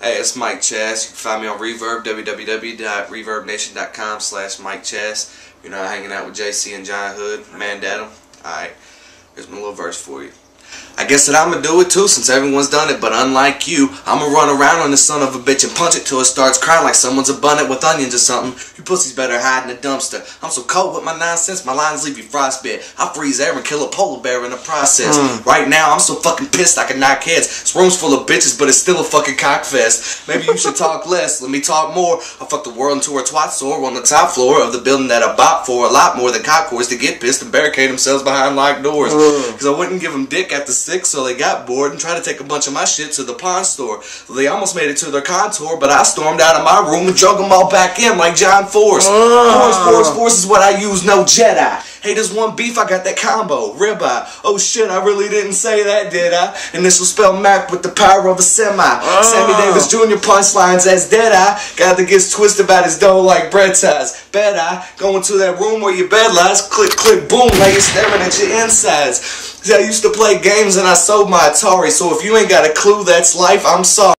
Hey, it's Mike Chas. You can find me on Reverb, www.reverbnation.com/Mike Chas. You're not hanging out with JC and John Hood, Man Dad'em. Alright, here's my little verse for you. I guess that I'ma do it too, since everyone's done it, but unlike you, I'ma run around on this son of a bitch and punch it till it starts crying like someone's abundant with onions or something. You pussies better hide in the dumpster. I'm so cold with my nonsense, my lines leave you frostbit. I freeze air and kill a polar bear in the process. Right now, I'm so fucking pissed I can knock heads. This room's full of bitches, but it's still a fucking cockfest. Maybe you should talk less, let me talk more. I fucked the world into a twat store on the top floor of the building that I bought for a lot more than cock whores to get pissed and barricade themselves behind locked doors. Cause I wouldn't give them dick after 6, so they got bored and tried to take a bunch of my shit to the pawn store. They almost made it to their contour, but I stormed out of my room and drug them all back in like John Force. Force is what I use, no Jedi. Hey, there's one beef, I got that combo, ribeye. Oh shit, I really didn't say that, did I? And this will spell Mac with the power of a semi. Sammy Davis Jr. punchlines as Deadeye. Got that gets twisted about his dough like bread ties. Bet I go into that room where your bed lies, click, click, boom, now you're staring at your insides. I used to play games and I sold my Atari, so if you ain't got a clue that's life, I'm sorry.